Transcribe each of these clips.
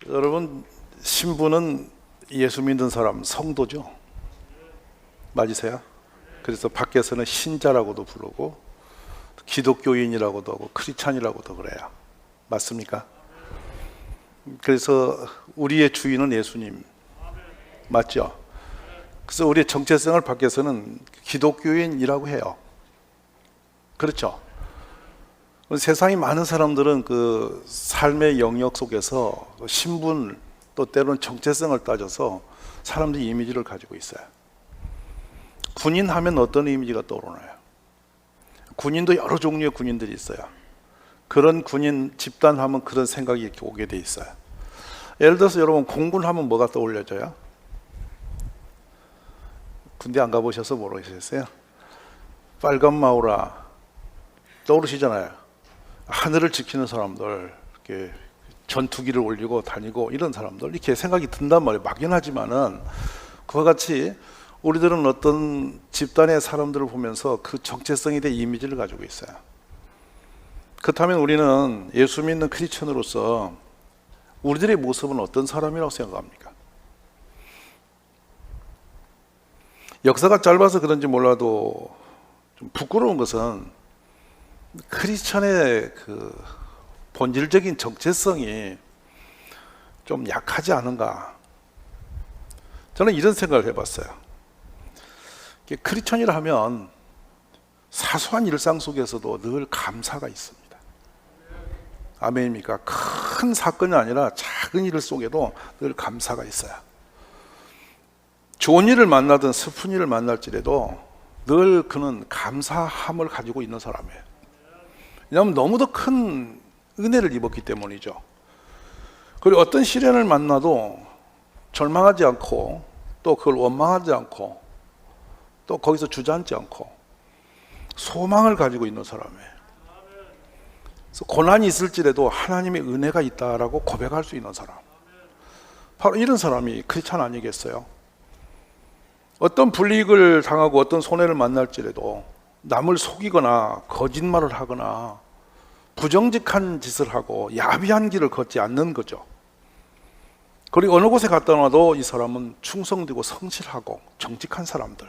여러분, 신부는 예수 믿는 사람, 성도죠. 맞으세요? 그래서 밖에서는 신자라고도 부르고 기독교인이라고도 하고 크리스찬이라고도 그래요. 맞습니까? 그래서 우리의 주인은 예수님 맞죠? 그래서 우리의 정체성을 밖에서는 기독교인이라고 해요. 그렇죠? 세상에 많은 사람들은 그 삶의 영역 속에서 신분 또 때로는 정체성을 따져서 사람들이 이미지를 가지고 있어요. 군인 하면 어떤 이미지가 떠오르나요? 군인도 여러 종류의 군인들이 있어요. 그런 군인 집단 하면 그런 생각이 이렇게 오게 돼 있어요. 예를 들어서 여러분 공군 하면 뭐가 떠올려져요? 군대 안 가보셔서 모르겠어요? 빨간 마우라 떠오르시잖아요. 하늘을 지키는 사람들, 이렇게 전투기를 올리고 다니고 이런 사람들, 이렇게 생각이 든단 말이에요. 막연하지만은 그와 같이 우리들은 어떤 집단의 사람들을 보면서 그 정체성에 대한 이미지를 가지고 있어요. 그렇다면 우리는 예수 믿는 크리스천으로서 우리들의 모습은 어떤 사람이라고 생각합니까? 역사가 짧아서 그런지 몰라도 좀 부끄러운 것은 크리스천의 그 본질적인 정체성이 좀 약하지 않은가. 저는 이런 생각을 해봤어요. 크리스천이라 하면 사소한 일상 속에서도 늘 감사가 있습니다. 아멘입니까? 큰 사건이 아니라 작은 일 속에도 늘 감사가 있어요. 좋은 일을 만나든 슬픈 일을 만날지라도 늘 그는 감사함을 가지고 있는 사람이에요. 왜냐하면 너무도 큰 은혜를 입었기 때문이죠. 그리고 어떤 시련을 만나도 절망하지 않고 또 그걸 원망하지 않고 또 거기서 주저앉지 않고 소망을 가지고 있는 사람이에요. 그래서 고난이 있을지라도 하나님의 은혜가 있다라고 고백할 수 있는 사람, 바로 이런 사람이 크리스찬 아니겠어요? 어떤 불이익을 당하고 어떤 손해를 만날지라도 남을 속이거나 거짓말을 하거나 부정직한 짓을 하고 야비한 길을 걷지 않는 거죠. 그리고 어느 곳에 갔다 와도 이 사람은 충성되고 성실하고 정직한 사람들,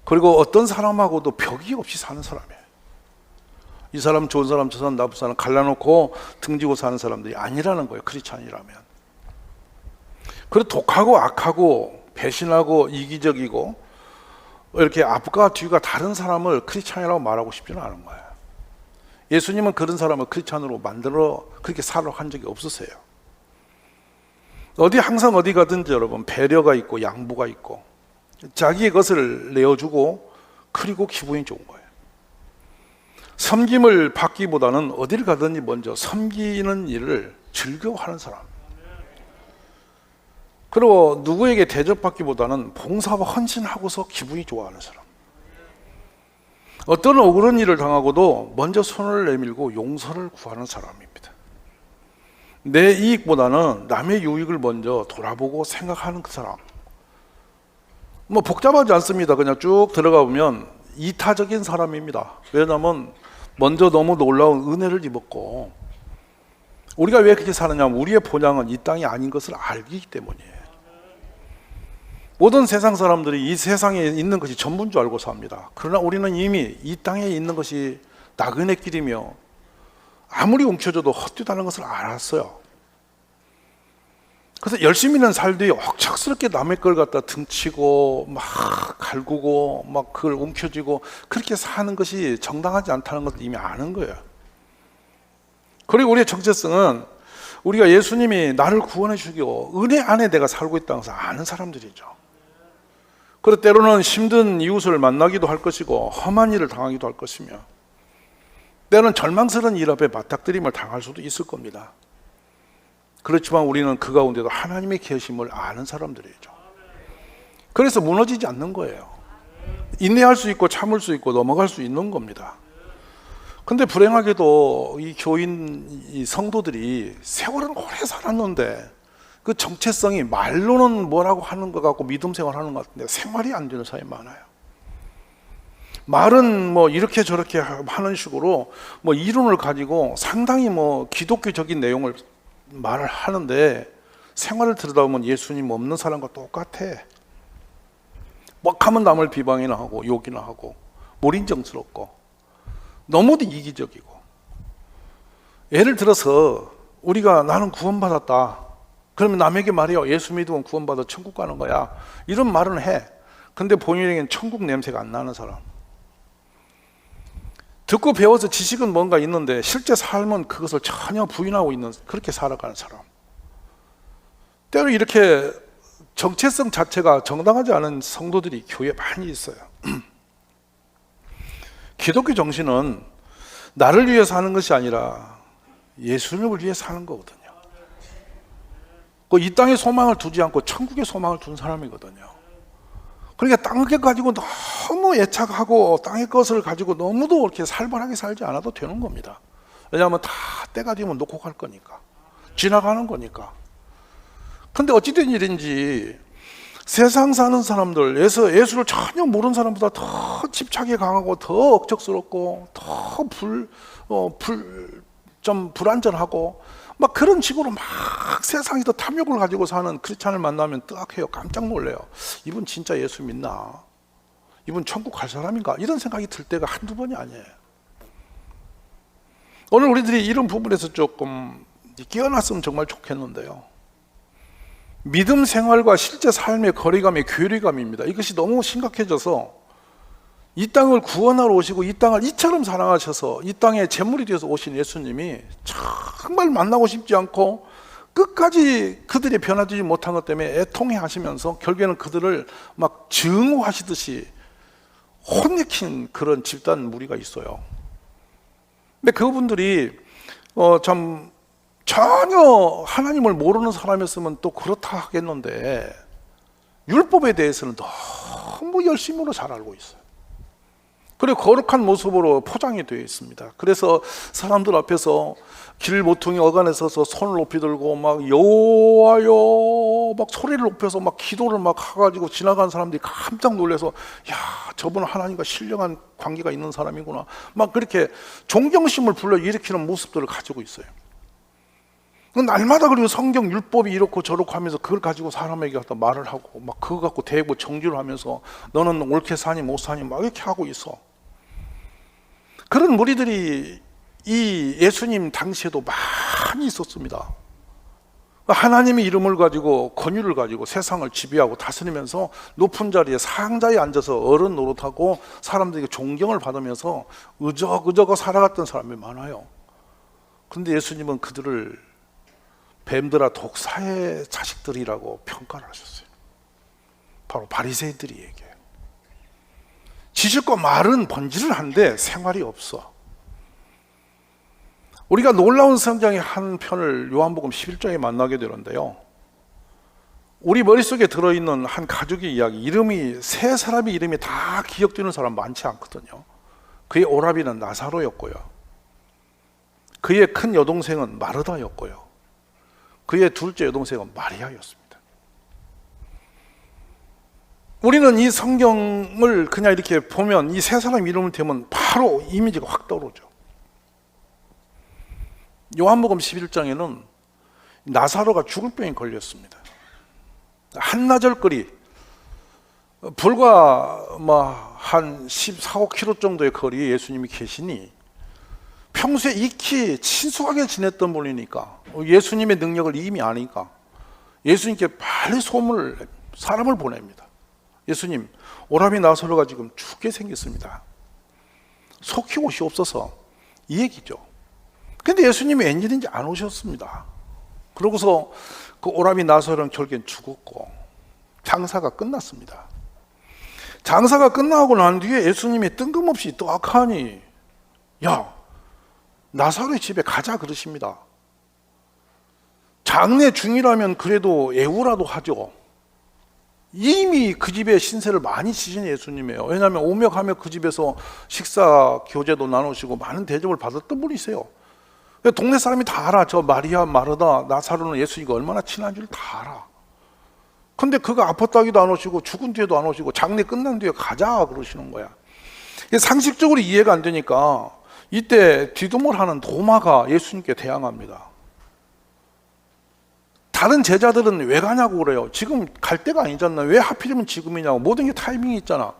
그리고 어떤 사람하고도 벽이 없이 사는 사람이에요. 이 사람 좋은 사람, 저 사람 나쁜 사람 갈라놓고 등지고 사는 사람들이 아니라는 거예요. 크리스찬이라면. 그리고 독하고 악하고 배신하고 이기적이고 이렇게 앞과 뒤가 다른 사람을 크리스찬이라고 말하고 싶지는 않은 거예요. 예수님은 그런 사람을 크리스찬으로 만들어 그렇게 살아고 한 적이 없으세요. 항상 어디 가든지 여러분 배려가 있고 양보가 있고 자기의 것을 내어주고 그리고 기분이 좋은 거예요. 섬김을 받기보다는 어디를 가든지 먼저 섬기는 일을 즐거워하는 사람, 그리고 누구에게 대접받기보다는 봉사와 헌신하고서 기분이 좋아하는 사람, 어떤 억울한 일을 당하고도 먼저 손을 내밀고 용서를 구하는 사람입니다. 내 이익보다는 남의 유익을 먼저 돌아보고 생각하는 그 사람. 뭐 복잡하지 않습니다. 그냥 쭉 들어가 보면 이타적인 사람입니다. 왜냐하면 먼저 너무 놀라운 은혜를 입었고, 우리가 왜 그렇게 사느냐면 우리의 본향은 이 땅이 아닌 것을 알기 때문이에요. 모든 세상 사람들이 이 세상에 있는 것이 전부인 줄 알고 삽니다. 그러나 우리는 이미 이 땅에 있는 것이 나그네 길이며 아무리 움켜줘도 헛되다는 것을 알았어요. 그래서 열심히는 살되 억척스럽게 남의 걸 갖다 등치고 막 갈구고 막 그걸 움켜쥐고 그렇게 사는 것이 정당하지 않다는 것을 이미 아는 거예요. 그리고 우리의 정체성은 우리가 예수님이 나를 구원해 주시고 은혜 안에 내가 살고 있다는 것을 아는 사람들이죠. 그리고 때로는 힘든 이웃을 만나기도 할 것이고 험한 일을 당하기도 할 것이며 때로는 절망스러운 일 앞에 맞닥뜨림을 당할 수도 있을 겁니다. 그렇지만 우리는 그 가운데도 하나님의 계심을 아는 사람들이죠. 그래서 무너지지 않는 거예요. 인내할 수 있고 참을 수 있고 넘어갈 수 있는 겁니다. 근데 불행하게도 이 교인, 이 성도들이 세월은 오래 살았는데 그 정체성이 말로는 뭐라고 하는 것 같고 믿음 생활하는 것 같은데 생활이 안 되는 사람이 많아요. 말은 뭐 이렇게 저렇게 하는 식으로 뭐 이론을 가지고 상당히 뭐 기독교적인 내용을 말을 하는데 생활을 들여다보면 예수님 없는 사람과 똑같아. 막 하면 남을 비방이나 하고 욕이나 하고 몰인정스럽고 너무도 이기적이고. 예를 들어서 우리가 나는 구원받았다. 그러면 남에게 말해요. 예수 믿으면 구원받아 천국 가는 거야. 이런 말은 해. 근데 본인에게는 천국 냄새가 안 나는 사람. 듣고 배워서 지식은 뭔가 있는데 실제 삶은 그것을 전혀 부인하고 있는, 그렇게 살아가는 사람. 때로 이렇게 정체성 자체가 정당하지 않은 성도들이 교회에 많이 있어요. 기독교 정신은 나를 위해 사는 것이 아니라 예수님을 위해 사는 거거든요. 이 땅에 소망을 두지 않고 천국에 소망을 둔 사람이거든요. 그러니까 땅을 가지고 너무 애착하고 땅의 것을 가지고 너무도 그렇게 살벌하게 살지 않아도 되는 겁니다. 왜냐하면 다 때가 되면 놓고 갈 거니까, 지나가는 거니까. 근데 어찌된 일인지 세상 사는 사람들, 예수를 전혀 모르는 사람보다 더 집착이 강하고 더 억척스럽고 더 좀 불안전하고 막 그런 식으로 막 세상에 더 탐욕을 가지고 사는 크리스찬을 만나면 뜨악해요. 깜짝 놀래요. 이분 진짜 예수 믿나? 이분 천국 갈 사람인가? 이런 생각이 들 때가 한두 번이 아니에요. 오늘 우리들이 이런 부분에서 조금 깨어났으면 정말 좋겠는데요. 믿음 생활과 실제 삶의 거리감의 괴리감입니다. 이것이 너무 심각해져서 이 땅을 구원하러 오시고 이 땅을 이처럼 사랑하셔서 이 땅에 제물이 되어서 오신 예수님이 정말 만나고 싶지 않고 끝까지 그들이 변화되지 못한 것 때문에 애통해 하시면서 결국에는 그들을 막 증오하시듯이 혼내킨 그런 집단 무리가 있어요. 근데 그분들이 참 전혀 하나님을 모르는 사람이었으면 또 그렇다 하겠는데 율법에 대해서는 너무 열심으로 잘 알고 있어요. 그리고 거룩한 모습으로 포장이 되어 있습니다. 그래서 사람들 앞에서 길 모퉁이 어간에 서서 손을 높이 들고 막 여호와여 막 소리를 높여서 막 기도를 막 해가지고 지나가는 사람들이 깜짝 놀라서 야, 저분은 하나님과 신령한 관계가 있는 사람이구나, 막 그렇게 존경심을 불러일으키는 모습들을 가지고 있어요. 날마다 그리고 성경 율법이 이렇고 저렇고 하면서 그걸 가지고 사람에게 갖다 말을 하고 막 그거 갖고 대고 정죄를 하면서 너는 옳게 사니 못 사니 막 이렇게 하고 있어. 그런 무리들이 이 예수님 당시에도 많이 있었습니다. 하나님의 이름을 가지고 권위를 가지고 세상을 지배하고 다스리면서 높은 자리에 상자에 앉아서 어른 노릇하고 사람들에게 존경을 받으면서 의적의적 살아갔던 사람이 많아요. 그런데 예수님은 그들을 뱀들아 독사의 자식들이라고 평가를 하셨어요. 바로 바리새인들이 얘기해요. 지식과 말은 번지를 한데 생활이 없어. 우리가 놀라운 성경의 한 편을 요한복음 11장에 만나게 되는데요, 우리 머릿속에 들어있는 한 가족의 이야기, 이름이 세 사람의 이름이 다 기억되는 사람 많지 않거든요. 그의 오라비는 나사로였고요, 그의 큰 여동생은 마르다였고요, 그의 둘째 여동생은 마리아였습니다. 우리는 이 성경을 그냥 이렇게 보면 이 세 사람 이름을 대면 바로 이미지가 확 떠오르죠. 요한복음 11장에는 나사로가 죽을 병에 걸렸습니다. 한나절거리, 불과 한 14, 5km 정도의 거리에 예수님이 계시니 평소에 익히 친숙하게 지냈던 분이니까 예수님의 능력을 이미 아니까 예수님께 빨리 사람을 보냅니다. 예수님, 오라비 나사로가 지금 죽게 생겼습니다. 속히 오시옵소서, 이 얘기죠. 근데 예수님이 웬일인지 안 오셨습니다. 그러고서 그 오라비 나사로는 결국엔 죽었고 장사가 끝났습니다. 장사가 끝나고 난 뒤에 예수님이 뜬금없이 떡하니 야, 나사로의 집에 가자 그러십니다. 장례 중이라면 그래도 애우라도 하죠. 이미 그 집에 신세를 많이 지신 예수님이에요. 왜냐하면 오며 가며 그 집에서 식사 교제도 나누시고 많은 대접을 받았던 분이세요. 동네 사람이 다 알아. 저 마리아, 마르다, 나사로는 예수님과 얼마나 친한 줄 다 알아. 근데 그가 아팠다기도 안 오시고 죽은 뒤에도 안 오시고 장례 끝난 뒤에 가자 그러시는 거야. 상식적으로 이해가 안 되니까 이때 뒤도몰 하는 도마가 예수님께 대항합니다. 다른 제자들은 왜 가냐고 그래요. 지금 갈 때가 아니잖아. 왜 하필이면 지금이냐고. 모든 게 타이밍이 있잖아.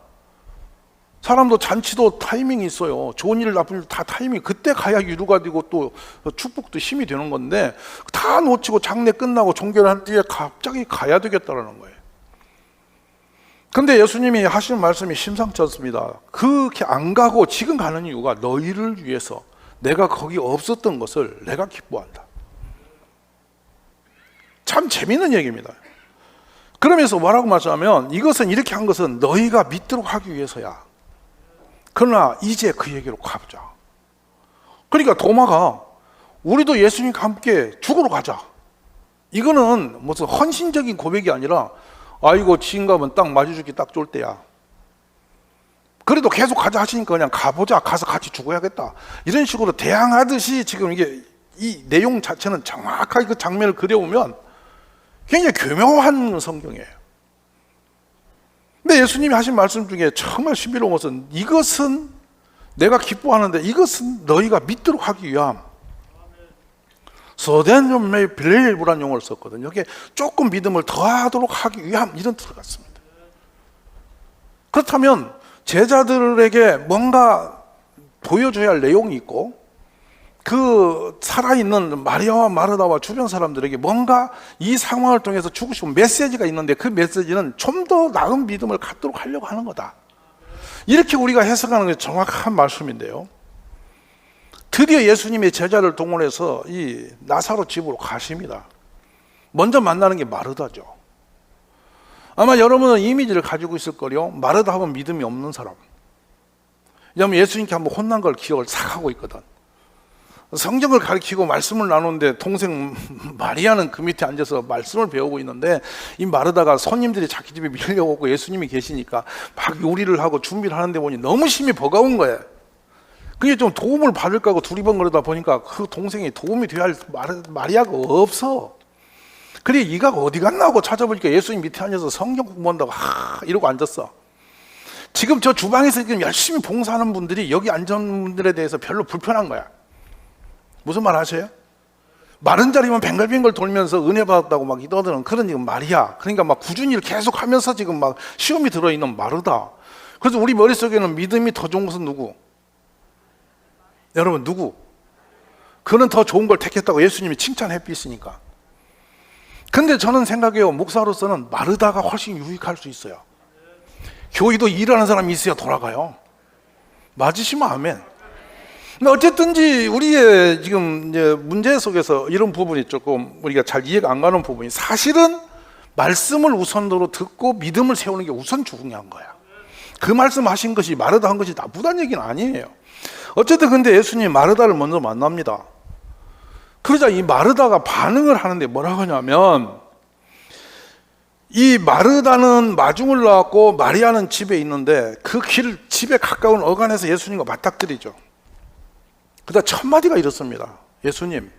사람도 잔치도 타이밍이 있어요. 좋은 일 나쁜 일 다 타이밍. 그때 가야 유루가 되고 또 축복도 힘이 되는 건데 다 놓치고 장례 끝나고 종결한 뒤에 갑자기 가야 되겠다라는 거예요. 근데 예수님이 하시는 말씀이 심상치 않습니다. 그렇게 안 가고 지금 가는 이유가 너희를 위해서 내가 거기 없었던 것을 내가 기뻐한다. 참 재밌는 얘기입니다. 그러면서 뭐라고 말씀하면 이것은 이렇게 한 것은 너희가 믿도록 하기 위해서야. 그러나 이제 그 얘기로 가보자. 그러니까 도마가 우리도 예수님과 함께 죽으러 가자. 이거는 무슨 헌신적인 고백이 아니라 아이고 지금 가면 딱 맞아주기 딱 좋을 때야. 그래도 계속 가자 하시니까 그냥 가보자. 가서 같이 죽어야겠다. 이런 식으로 대항하듯이 지금 이게 이 내용 자체는 정확하게 그 장면을 그려오면 굉장히 교묘한 성경이에요. 근데 예수님이 하신 말씀 중에 정말 신비로운 것은 이것은 내가 이것은 너희가 믿도록 하기 위함. 서덴 빌레일부란 용어를 썼거든요. 이게 조금 믿음을 더하도록 하기 위함 이런 뜻 같습니다. 그렇다면 제자들에게 뭔가 보여줘야 할 내용이 있고 그 살아있는 마리아와 마르다와 주변 사람들에게 뭔가 이 상황을 통해서 주고 싶은 메시지가 있는데 그 메시지는 좀 더 나은 믿음을 갖도록 하려고 하는 거다. 이렇게 우리가 해석하는 게 정확한 말씀인데요. 드디어 예수님이 제자를 동원해서 이 나사로 집으로 가십니다. 먼저 만나는 게 마르다죠. 아마 여러분은 이미지를 가지고 있을 거요. 마르다 하면 믿음이 없는 사람. 왜냐하면 예수님께 한번 혼난 걸 기억을 싹 하고 있거든. 성경을 가르치고 말씀을 나누는데 동생 마리아는 그 밑에 앉아서 말씀을 배우고 있는데 이 마르다가 손님들이 자기 집에 밀려오고 예수님이 계시니까 막 요리를 하고 준비를 하는데 보니 너무 심히 버거운 거예요. 그게 좀 도움을 받을까 하고 두리번거리다 보니까 그 동생이 도움이 돼야 할 마리아가 없어. 그래 이가 어디 갔나 하고 찾아보니까 예수님 밑에 앉아서 성경 공부한다고 이러고 앉았어. 지금 저 주방에서 지금 열심히 봉사하는 분들이 여기 앉은 분들에 대해서 별로 불편한 거야. 무슨 말 하세요? 마른 자리만 뱅글뱅글 돌면서 은혜 받았다고 막 떠드는 그런 지금 말이야. 그러니까 막 꾸준히 일 계속 하면서 지금 막 시험이 들어있는 마르다. 그래서 우리 머릿속에는 믿음이 더 좋은 것은 누구? 여러분 누구? 그는 더 좋은 걸 택했다고 예수님이 칭찬해 주시니까. 근데 저는 생각해요. 목사로서는 마르다가 훨씬 유익할 수 있어요. 교회도 일하는 사람이 있어야 돌아가요. 맞으시면 아멘. 근데 어쨌든지 우리의 지금 이제 문제 속에서 이런 부분이 조금 우리가 잘 이해가 안 가는 부분이 사실은 말씀을 우선으로 듣고 믿음을 세우는 게 우선 중요한 거야. 그 말씀하신 것이 마르다 한 것이 나쁘다는 얘기는 아니에요. 어쨌든 근데 예수님이 마르다를 먼저 만납니다. 그러자 이 마르다가 반응을 하는데 뭐라고 하냐면 이 마르다는 마중을 나왔고 마리아는 집에 있는데 그 길 집에 가까운 어간에서 예수님과 맞닥뜨리죠. 그러다 첫 마디가 이렇습니다. 예수님이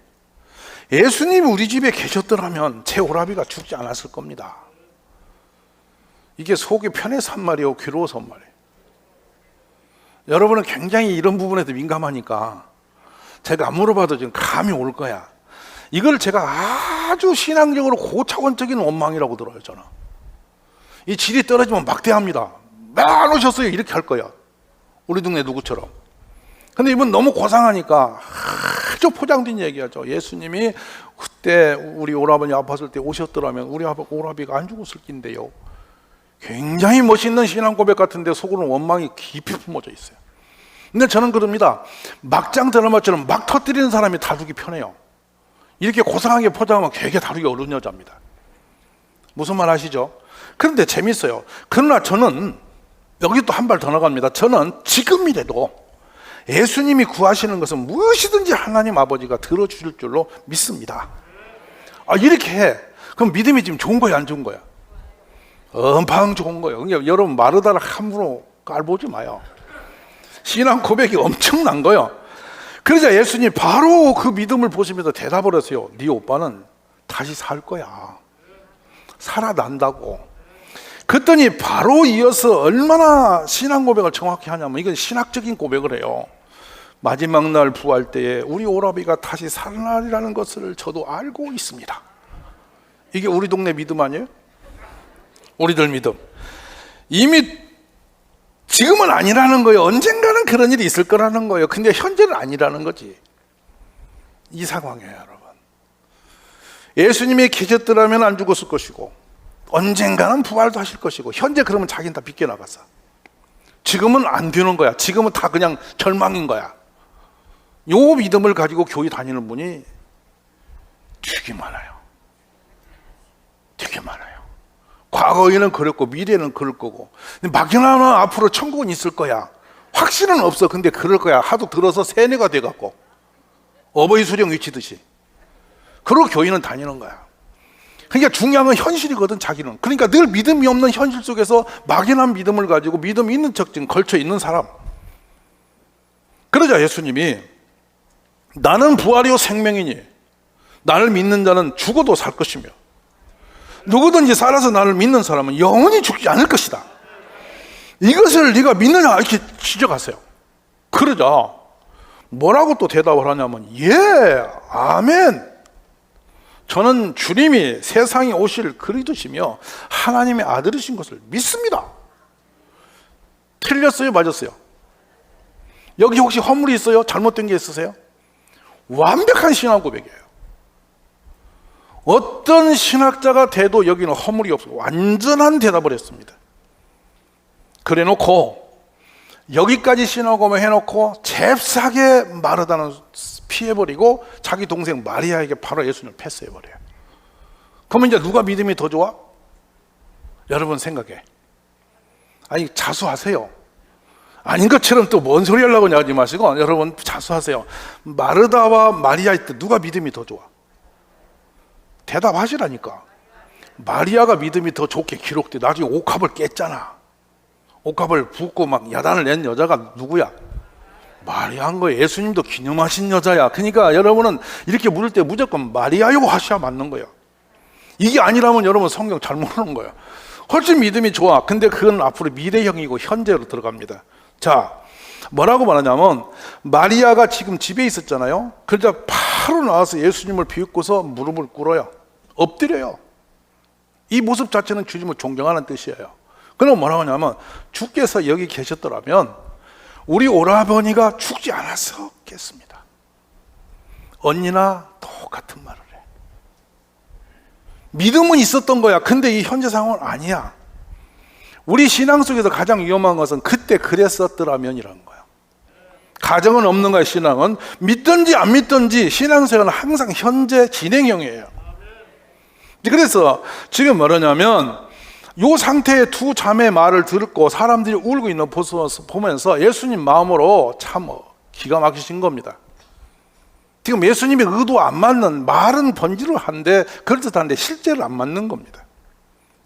우리 집에 계셨더라면 제 오라비가 죽지 않았을 겁니다. 이게 속이 편해서 한 말이에요, 괴로워서 한 말이에요. 여러분은 굉장히 이런 부분에도 민감하니까 제가 안 물어봐도 지금 감이 올 거야. 이걸 제가 아주 신앙적으로 고차원적인 원망이라고 들어요. 저는 이 질이 떨어지면 막대합니다. 왜 안 오셨어요? 이렇게 할 거야. 우리 동네 누구처럼. 근데 이분 너무 고상하니까 아주 포장된 얘기하죠. 예수님이 그때 우리 오라버니 아팠을 때 오셨더라면 우리 오라비가 안 죽었을 낀데요. 굉장히 멋있는 신앙 고백 같은데 속으로는 원망이 깊이 품어져 있어요. 근데 저는 그럽니다. 막장 드라마처럼 막 터뜨리는 사람이 다루기 편해요. 이렇게 고상하게 포장하면 되게 다루기 어려운 여자입니다. 무슨 말 아시죠? 그런데 재밌어요. 그러나 저는 여기 또 한 발 더 나갑니다. 저는 지금이라도 예수님이 구하시는 것은 무엇이든지 하나님 아버지가 들어주실 줄로 믿습니다. 이렇게 해. 그럼 믿음이 지금 좋은 거야, 안 좋은 거야? 엄청 좋은 거예요. 그러니까 여러분 마르다를 함부로 깔보지 마요. 신앙 고백이 엄청난 거예요. 그러자 예수님 바로 그 믿음을 보시면서 대답을 하세요. 네 오빠는 다시 살 거야. 살아난다고. 그랬더니 바로 이어서 얼마나 신앙 고백을 정확히 하냐면 이건 신학적인 고백을 해요. 마지막 날 부활 때에 우리 오라비가 다시 살아나리라는 것을 저도 알고 있습니다. 이게 우리 동네 믿음 아니에요? 우리들 믿음. 이미 지금은 아니라는 거예요. 언젠가는 그런 일이 있을 거라는 거예요. 근데 현재는 아니라는 거지. 이 상황이에요, 여러분. 예수님이 계셨더라면 안 죽었을 것이고, 언젠가는 부활도 하실 것이고, 현재 그러면 자기는 다 빗겨나갔어. 지금은 안 되는 거야. 지금은 다 그냥 절망인 거야. 요 믿음을 가지고 교회 다니는 분이 되게 많아요. 되게 많아요. 과거에는 그랬고 미래는 그럴 거고, 막연하면 앞으로 천국은 있을 거야. 확신은 없어. 근데 그럴 거야. 하도 들어서 세뇌가 돼갖고 어버이 수령 위치듯이. 그러고 교회는 다니는 거야. 그러니까 중요한 건 현실이거든, 자기는. 그러니까 늘 믿음이 없는 현실 속에서 막연한 믿음을 가지고 믿음 있는 척 지금 걸쳐 있는 사람. 그러자 예수님이 나는 부활이요 생명이니 나를 믿는 자는 죽어도 살 것이며 누구든지 살아서 나를 믿는 사람은 영원히 죽지 않을 것이다. 이것을 네가 믿느냐? 이렇게 지적하세요. 그러자 뭐라고 또 대답을 하냐면, 예, 아멘. 저는 주님이 세상에 오실 그리스도시며 하나님의 아들이신 것을 믿습니다. 틀렸어요? 맞았어요? 여기 혹시 허물이 있어요? 잘못된 게 있으세요? 완벽한 신앙 고백이에요. 어떤 신학자가 돼도 여기는 허물이 없어요. 완전한 대답을 했습니다. 그래 놓고 여기까지 신앙 고백 해놓고 잽싸게 마르다는 피해버리고 자기 동생 마리아에게 바로 예수님을 패스해버려요. 그러면 이제 누가 믿음이 더 좋아? 여러분 생각해. 아니, 자수하세요. 아닌 것처럼 또 뭔 소리 하려고 하지 마시고 여러분 자수하세요. 마르다와 마리아일 때 누가 믿음이 더 좋아? 대답하시라니까. 마리아가 믿음이 더 좋게 기록돼. 나중에 옥합을 깼잖아. 옥합을 붓고 막 야단을 낸 여자가 누구야? 마리아인 거예요. 예수님도 기념하신 여자야. 그러니까 여러분은 이렇게 물을 때 무조건 마리아요 하셔야 맞는 거예요. 이게 아니라면 여러분 성경 잘 모르는 거예요. 훨씬 믿음이 좋아. 근데 그건 앞으로 미래형이고 현재로 들어갑니다. 자, 뭐라고 말하냐면 마리아가 지금 집에 있었잖아요. 그러자 바로 나와서 예수님을 비웃고서 무릎을 꿇어요. 엎드려요. 이 모습 자체는 주님을 존경하는 뜻이에요. 그럼 뭐라고 하냐면, 주께서 여기 계셨더라면 우리 오라버니가 죽지 않았었겠습니다. 언니나 똑같은 말을 해. 믿음은 있었던 거야. 근데 이 현재 상황은 아니야. 우리 신앙 속에서 가장 위험한 것은 그때 그랬었더라면이라는 거야. 가정은 없는 거야. 신앙은 믿든지 안 믿든지 신앙생활은 항상 현재 진행형이에요. 그래서 지금 뭐냐면 이 상태의 두 자매의 말을 듣고 사람들이 울고 있는 모습을 보면서 예수님 마음으로 참 기가 막히신 겁니다. 지금 예수님의 의도 안 맞는 말은 번지를 한데 그럴듯한데 실제로 안 맞는 겁니다.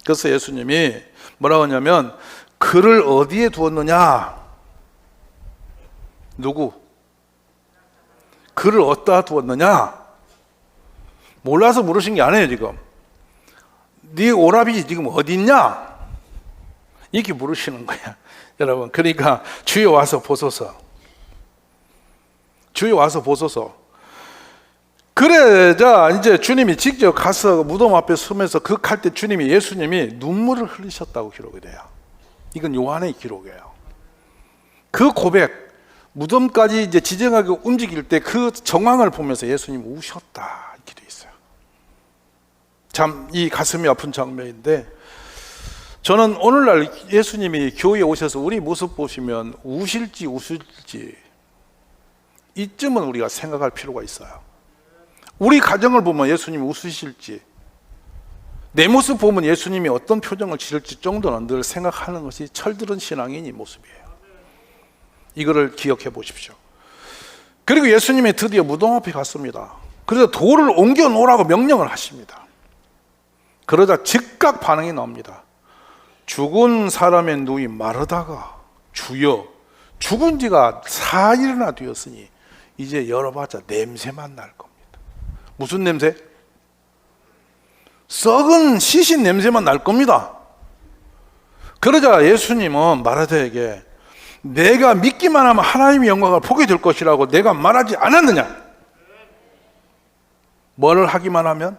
그래서 예수님이 뭐라고 하냐면, 그를 어디에 두었느냐? 누구? 그를 어디다 두었느냐? 몰라서 물으신 게 아니에요. 지금 네 오라비 지금 어디 있냐? 이렇게 물으시는 거야, 여러분. 그러니까 주여 와서 보소서. 주여 와서 보소서. 그러자 이제 주님이 직접 가서 무덤 앞에 서면서 극할 때 주님이 예수님이 눈물을 흘리셨다고 기록이 돼요. 이건 요한의 기록이에요. 그 고백, 무덤까지 이제 지정하게 움직일 때 그 정황을 보면서 예수님 우셨다 이렇게 돼 있어요. 참 이 가슴이 아픈 장면인데, 저는 오늘날 예수님이 교회에 오셔서 우리 모습 보시면 우실지 웃을지 이쯤은 우리가 생각할 필요가 있어요. 우리 가정을 보면 예수님이 웃으실지, 내 모습 보면 예수님이 어떤 표정을 지을지 정도는 늘 생각하는 것이 철들은 신앙인의 모습이에요. 이거를 기억해 보십시오. 그리고 예수님이 드디어 무덤 앞에 갔습니다. 그래서 돌을 옮겨 놓으라고 명령을 하십니다. 그러자 즉각 반응이 나옵니다. 죽은 사람의 누이 마르다가, 주여, 죽은 지가 4일이나 되었으니 이제 열어봤자 냄새만 날 겁니다. 무슨 냄새? 썩은 시신 냄새만 날 겁니다. 그러자 예수님은 마르다에게 내가 믿기만 하면 하나님의 영광을 보게 될 것이라고 내가 말하지 않았느냐? 뭐를 하기만 하면?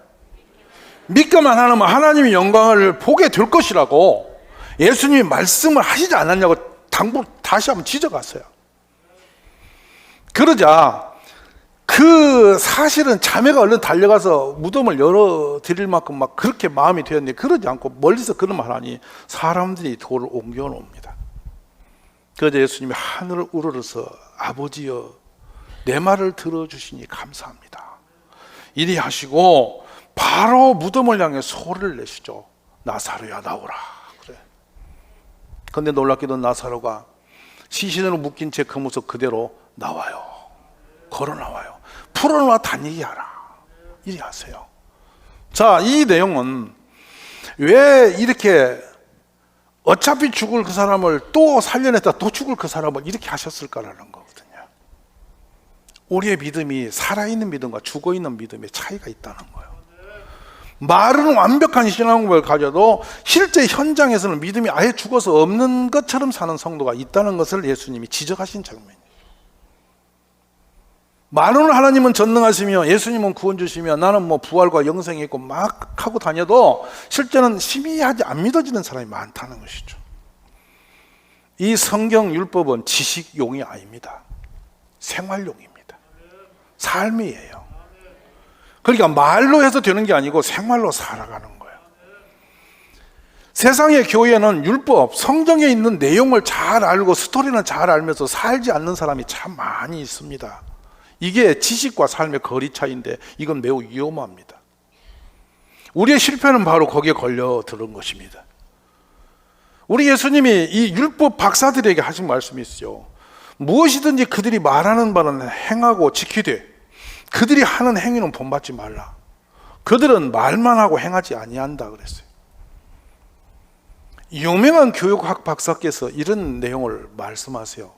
믿기만 하면 하나님의 영광을 보게 될 것이라고 예수님이 말씀을 하시지 않았냐고 다시 한번 지적했어요. 그러자 그 사실은 자매가 얼른 달려가서 무덤을 열어드릴 만큼 막 그렇게 마음이 되었는데, 그러지 않고 멀리서 그런 말 하니 사람들이 돌을 옮겨 놓습니다. 그러자 예수님이 하늘을 우러러서 아버지여 내 말을 들어주시니 감사합니다 이리 하시고 바로 무덤을 향해 소리를 내시죠. 나사로야 나오라. 그래. 그런데 놀랍게도 나사로가 시신으로 묶인 채 그 모습 그대로 나와요. 걸어 나와요. 풀어놔 다니게 하라. 이리 하세요. 자, 이 내용은 왜 이렇게 어차피 죽을 그 사람을 또 살려냈다 또 죽을 그 사람을 이렇게 하셨을까라는 거거든요. 우리의 믿음이 살아있는 믿음과 죽어있는 믿음의 차이가 있다는 거예요. 말은 완벽한 신앙을 가져도 실제 현장에서는 믿음이 아예 죽어서 없는 것처럼 사는 성도가 있다는 것을 예수님이 지적하신 장면이에요. 말로는 하나님은 전능하시며 예수님은 구원 주시며 나는 뭐 부활과 영생이 있고 막 하고 다녀도 실제는 희미하지 안 믿어지는 사람이 많다는 것이죠. 이 성경 율법은 지식용이 아닙니다. 생활용입니다. 삶이에요. 그러니까 말로 해서 되는 게 아니고 생활로 살아가는 거예요. 세상의 교회는 율법, 성경에 있는 내용을 잘 알고 스토리는 잘 알면서 살지 않는 사람이 참 많이 있습니다. 이게 지식과 삶의 거리 차이인데 이건 매우 위험합니다. 우리의 실패는 바로 거기에 걸려 들은 것입니다. 우리 예수님이 이 율법 박사들에게 하신 말씀이 있어요. 무엇이든지 그들이 말하는 바는 행하고 지키되 그들이 하는 행위는 본받지 말라. 그들은 말만 하고 행하지 아니한다 그랬어요. 유명한 교육학 박사께서 이런 내용을 말씀하세요.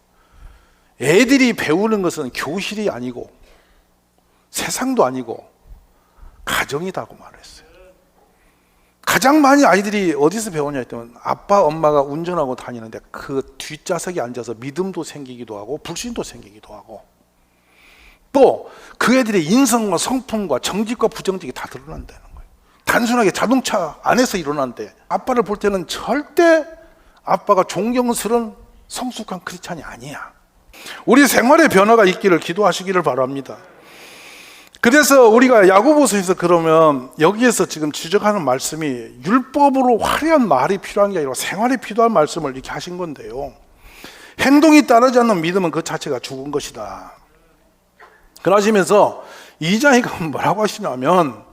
애들이 배우는 것은 교실이 아니고 세상도 아니고 가정이다고 말했어요. 가장 많이 아이들이 어디서 배우냐 했더니 아빠 엄마가 운전하고 다니는데 그 뒷좌석에 앉아서 믿음도 생기기도 하고 불신도 생기기도 하고 또 그 애들의 인성과 성품과 정직과 부정직이 다 드러난다는 거예요. 단순하게 자동차 안에서 일어난데 아빠를 볼 때는 절대 아빠가 존경스러운 성숙한 크리스찬이 아니야. 우리 생활의 변화가 있기를 기도하시기를 바랍니다. 그래서 우리가 야고보서에서 그러면 여기에서 지금 지적하는 말씀이 율법으로 화려한 말이 필요한 게 아니라 생활이 필요한 말씀을 이렇게 하신 건데요. 행동이 따르지 않는 믿음은 그 자체가 죽은 것이다. 그러시면서 2장에 뭐라고 하시냐면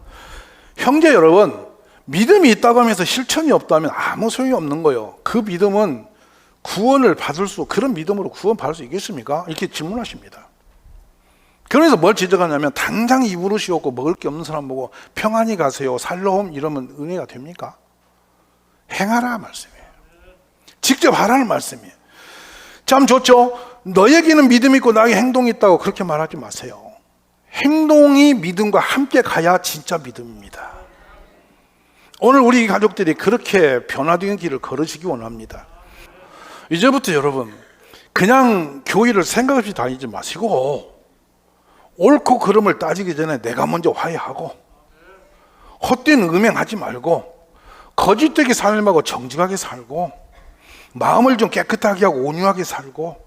형제 여러분 믿음이 있다고 하면서 실천이 없다면 아무 소용이 없는 거예요. 그 믿음은 구원을 받을 수, 그런 믿음으로 구원 받을 수 있겠습니까? 이렇게 질문하십니다. 그래서 뭘 지적하냐면 당장 이부릇이 없고 먹을 게 없는 사람 보고 평안히 가세요 살로움 이러면 은혜가 됩니까? 행하라 말씀이에요. 직접 하라는 말씀이에요. 참 좋죠? 너에게는 믿음이 있고 나에게 행동이 있다고 그렇게 말하지 마세요. 행동이 믿음과 함께 가야 진짜 믿음입니다. 오늘 우리 가족들이 그렇게 변화된 길을 걸으시기 원합니다. 이제부터 여러분 그냥 교회를 생각 없이 다니지 마시고 옳고 그름을 따지기 전에 내가 먼저 화해하고 헛된 음행하지 말고 거짓되게 살지 정직하게 살고 마음을 좀 깨끗하게 하고 온유하게 살고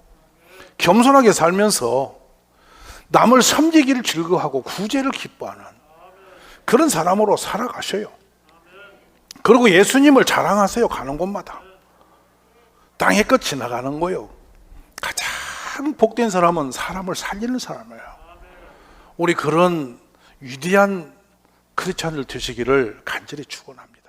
겸손하게 살면서 남을 섬기기를 즐거워하고 구제를 기뻐하는 그런 사람으로 살아가셔요. 그리고 예수님을 자랑하세요. 가는 곳마다 땅의 끝 지나가는 거예요. 가장 복된 사람은 사람을 살리는 사람이에요. 우리 그런 위대한 크리스찬들 되시기를 간절히 축원합니다.